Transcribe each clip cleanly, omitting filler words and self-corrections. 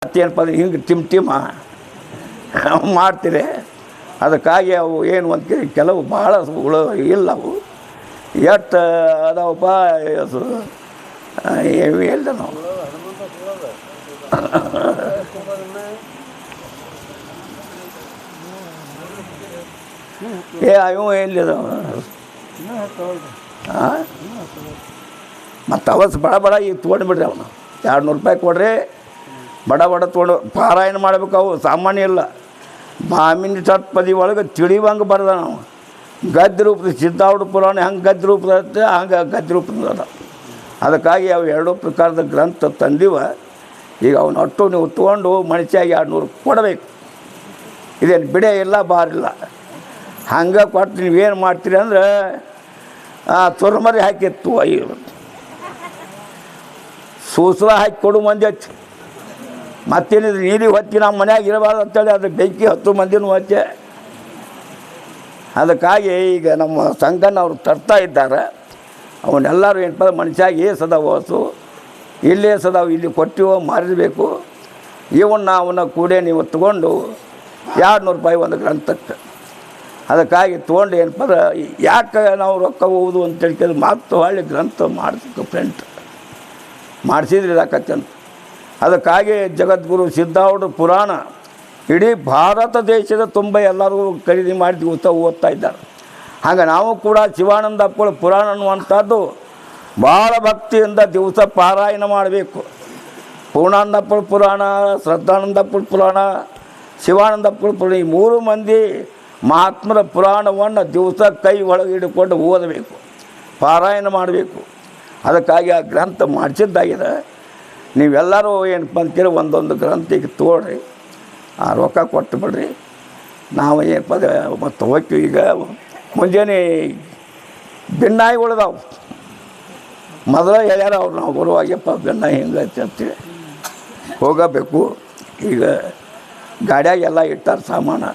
ಮತ್ತೇನಪ್ಪ ಅಂದ್ರೆ ಹಿಂಗೆ ಟಿಮ್ ಮಾಡ್ತೀರಿ. ಅದಕ್ಕಾಗಿ ಅವು ಏನು ಅಂತ ಕೆಲವು ಭಾಳ ಇಲ್ಲ. ಅವು ಎಷ್ಟು ಅದಾವಪ್ಪ ಎಲ್ಲ ನಾವು ಅವು ಎಲ್ಲಿದಾವ ಮತ್ತು ಅವತ್ತು ಬಡ ಈಗ ತೊಗೊಂಡ್ಬಿಡ್ರಿ ಅವನು 200 ರೂಪಾಯಿ ಕೊಡ್ರಿ, ಬಡ ತೊಗೊಂಡು ಪಾರಾಯಣ ಮಾಡ್ಬೇಕು. ಅವು ಸಾಮಾನ್ಯ ಇಲ್ಲ. ಬಾಮಿನ ಷಟ್ಪದಿ ಒಳಗೆ ತಿಳಿವಂಗೆ ಬರೆದ ನಾವು ಗದ್ಯ ರೂಪದ ಸಿದ್ಧಾವಢ ಪುರಾಣ ಹೆಂಗೆ ಗದ್ಯ ರೂಪದ ಹಂಗೆ ಗದ್ಯ ರೂಪದ ಅದ. ಅದಕ್ಕಾಗಿ ಅವು 2 ಪ್ರಕಾರದ ಗ್ರಂಥ ತಂದಿವ. ಈಗ ಅವನು ಒಟ್ಟು ನೀವು ತೊಗೊಂಡು ಮನುಷ್ಯಾಗಿ 200 ಕೊಡಬೇಕು. ಇದೇನು ಬಿಡೆ ಇಲ್ಲ, ಬಾರಿಲ್ಲ. ಹಂಗೆ ಕೊಟ್ಟು ನೀವೇನು ಮಾಡ್ತೀರಿ ಅಂದ್ರೆ ತುರ್ಮರಿ ಹಾಕಿತ್ತು ಸೂಸಲ ಹಾಕಿ ಕೊಡು ಮಂದಿ ಹಚ್ಚಿ. ಮತ್ತೇನಿದ್ರೆ ನೀರಿಗೆ ಹೊತ್ತಿ ನಮ್ಮ ಮನ್ಯಾಗ ಇರಬಾರ್ದು ಅಂತೇಳಿ ಅದು ಬೆಂಕಿ 10 ಮಂದಿನೂ ಹಚ್ಚೆ. ಅದಕ್ಕಾಗಿ ಈಗ ನಮ್ಮ ಸಂಘನ ಅವ್ರು ತರ್ತಾ ಇದ್ದಾರೆ. ಅವನ್ನೆಲ್ಲರೂ ಏನಪ್ಪ ಮನುಷ್ಯಾಗ ಏಸದಾವ ಹೊಸು ಇಲ್ಲೇ ಸದಾವು ಇಲ್ಲಿ ಕೊಟ್ಟಿವೋ ಮಾರಿರಬೇಕು. ಅವನ್ನ ಕೂಡೇ ನೀವು ತೊಗೊಂಡು 200 ರೂಪಾಯಿ ಒಂದು ಗ್ರಂಥಕ್ಕೆ. ಅದಕ್ಕಾಗಿ ತೊಗೊಂಡು ಏನಪ್ಪ ಯಾಕೆ ನಾವು ರೊಕ್ಕ ಹೋಗುದು ಅಂತೇಳಿ ಕೇಳಿದ್ರೆ ಮಾತು ಹೊಳ್ಳಿ ಗ್ರಂಥ ಮಾಡಿಸ್ಬೇಕು ಪ್ರಿಂಟ್ ಮಾಡಿಸಿದ್ರೆ ಇದಾಕತ್ತಂತ. ಅದಕ್ಕಾಗಿ ಜಗದ್ಗುರು ಸಿದ್ಧಾವಢ ಪುರಾಣ ಇಡೀ ಭಾರತ ದೇಶದ ತುಂಬ ಎಲ್ಲರೂ ಖರೀದಿ ಮಾಡಿ ಓದ್ತಾ ಇದ್ದಾರೆ. ಹಾಗೆ ನಾವು ಕೂಡ ಶಿವಾನಂದ ಅಪ್ಪಳ ಪುರಾಣ ಅನ್ನುವಂಥದ್ದು ಭಾಳ ಭಕ್ತಿಯಿಂದ ದಿವಸ ಪಾರಾಯಣ ಮಾಡಬೇಕು. ಪೂರ್ಣಾನಂದಪ್ಪಳ ಪುರಾಣ, ಶ್ರದ್ಧಾನಂದಪ್ಪಳ ಪುರಾಣ, ಶಿವಾನಂದಪ್ಪಳ ಪುರಾಣ, ಈ 3 ಮಂದಿ ಮಹಾತ್ಮರ ಪುರಾಣವನ್ನು ದಿವಸ ಕೈ ಒಳಗೆ ಹಿಡ್ಕೊಂಡು ಓದಬೇಕು, ಪಾರಾಯಣ ಮಾಡಬೇಕು. ಅದಕ್ಕಾಗಿ ಆ ಗ್ರಂಥ ಮಾಡಿಸಿದ್ದಾಗಿದೆ. ನೀವೆಲ್ಲರೂ ಏನಪ್ಪ ಅಂತೀರಿ ಒಂದೊಂದು ಗ್ರಂಥಿಗೆ ತೋಡ್ರಿ, ಆ ರೊಕ್ಕ ಕೊಟ್ಟು ಬಿಡ್ರಿ. ನಾವು ಏನಪ್ಪ ಮತ್ತು ಹೋಗ್ತೀವಿ. ಈಗ ಮುಂಜಾನೆ ಬೆನ್ನಾಯಿಗಳದಾವು ಮೊದಲ ಹೇಳ್ಯಾರ ಅವ್ರು, ನಾವು ಬರುವಾಗಪ್ಪ ಬೆನ್ನಾಯಿ ಹಿಂಗೆ ಅಂತೇಳಿ ಹೋಗಬೇಕು. ಈಗ ಗಾಡಿಯಾಗೆಲ್ಲ ಇಟ್ಟಾರೆ ಸಾಮಾನು.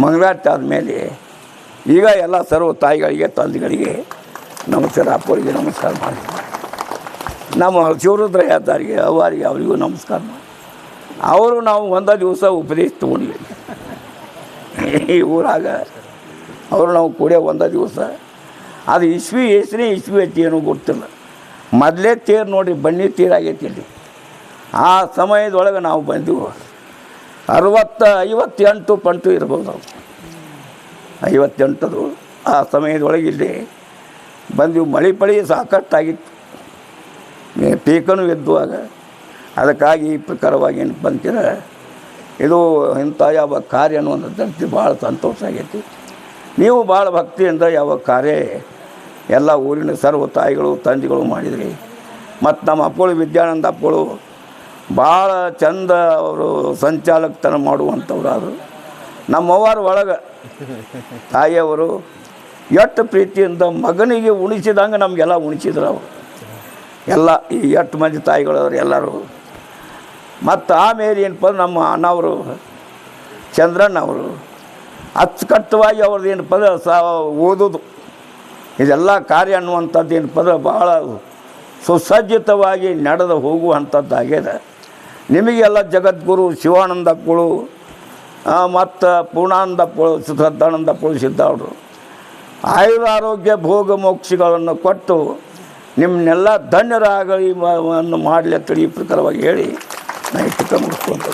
ಮಂಗಳಾರತಿ ಆದಮೇಲೆ ಈಗ ಎಲ್ಲ ಸರ್ವ ತಾಯಿಗಳಿಗೆ ತಂದೆಗಳಿಗೆ ನಮಸ್ಕಾರ, ಅಪ್ಪರಿಗೆ ನಮಸ್ಕಾರ ಮಾಡಿ, ನಮ್ಮ ಶಿವರುದ್ರ ಯಾದಾರಿಗೆ ಅವರಿಗೆ ಅವರಿಗೂ ನಮಸ್ಕಾರ ಮಾಡಿ ಅವರು ನಾವು ಒಂದೇ ದಿವಸ ಉಪದೇಶ ತೊಗೊಂಡ್ವಿ ಈ ಊರಾಗ. ಅವರು ನಾವು ಕೂಡ ಒಂದೇ ದಿವಸ. ಅದು ಇಸ್ವಿ ಹೆಸ್ರಿ ಇಸ್ವಿ ಐತಿ ಏನೂ ಗೊತ್ತಿಲ್ಲ. ಮೊದಲೇ ತೇರು ನೋಡಿರಿ, ಬನ್ನಿ ತೀರಾಗೈತಿ ಇಲ್ಲಿ. ಆ ಸಮಯದೊಳಗೆ ನಾವು ಬಂದೆವು. 58 ಪಂಟು ಇರ್ಬೋದು. ನಾವು 58 ಆ ಸಮಯದೊಳಗೆ ಇಲ್ಲಿ ಬಂದೆವು. ಮಳೆ ಸಾಕಷ್ಟಾಗಿತ್ತು, ಪೀಕನೂ ಇದ್ದುವಾಗ. ಅದಕ್ಕಾಗಿ ಈ ಪ್ರಕಾರವಾಗಿ ಏನಪ್ಪ ಅಂತೀರ ಇದು ಇಂಥ ಯಾವ ಕಾರ್ಯ ಅನ್ನುವಂಥದ್ದು ಭಾಳ ಸಂತೋಷ ಆಗೈತಿ. ನೀವು ಭಾಳ ಭಕ್ತಿಯಿಂದ ಯಾವ ಕಾರ್ಯ ಎಲ್ಲ ಊರಿನ ಸರ್ವ ತಾಯಿಗಳು ತಂದೆಗಳು ಮಾಡಿದ್ರಿ. ಮತ್ತು ನಮ್ಮ ಅಪ್ಪಳು ವಿದ್ಯಾನಂದ ಅಪ್ಪಳು ಭಾಳ ಚಂದ ಅವರು ಸಂಚಾಲಕತನ ಮಾಡುವಂಥವ್ರು. ಆದರು ನಮ್ಮವ್ವಾರ ಒಳಗೆ ತಾಯಿಯವರು ಎಷ್ಟು ಪ್ರೀತಿಯಿಂದ ಮಗನಿಗೆ ಉಣಿಸಿದಂಗೆ ನಮಗೆಲ್ಲ ಉಣಿಸಿದ್ರು ಅವರು ಎಲ್ಲ. ಈ 8 ಮಂದಿ ತಾಯಿಗಳವರು ಎಲ್ಲರೂ. ಮತ್ತು ಆಮೇಲೆ ಏನಪ್ಪ ನಮ್ಮ ಅಣ್ಣವರು ಚಂದ್ರಣ್ಣವರು ಅಚ್ಚುಕಟ್ಟವಾಗಿ ಅವ್ರದ್ದು ಏನಪ್ಪ ಓದೋದು ಇದೆಲ್ಲ ಕಾರ್ಯ ಅನ್ನುವಂಥದ್ದು ಏನಪ್ಪ ಭಾಳ ಸುಸಜ್ಜಿತವಾಗಿ ನಡೆದು ಹೋಗುವಂಥದ್ದಾಗಿದೆ. ನಿಮಗೆಲ್ಲ ಜಗದ್ಗುರು ಶಿವಾನಂದಪ್ಪಗಳು ಮತ್ತು ಪೂರ್ಣಾನಂದಪ್ಪಗಳು, ಶ್ರದ್ಧಾನಂದಪ್ಪಗಳು, ಸಿದ್ಧಾವಢರು ಆಯುರಾರೋಗ್ಯ ಭೋಗ ಮೋಕ್ಷಗಳನ್ನು ಕೊಟ್ಟು ನಿಮ್ಮನ್ನೆಲ್ಲ ಧನ್ಯರಾಗಲಿ ಮಾಡಲಿ ಅಂತೇಳಿ ಈ ಪ್ರಕಾರವಾಗಿ ಹೇಳಿ ನಾನು ಇಷ್ಟಕ್ಕೆ ಮುಗಿಸ್ಕೊಂತ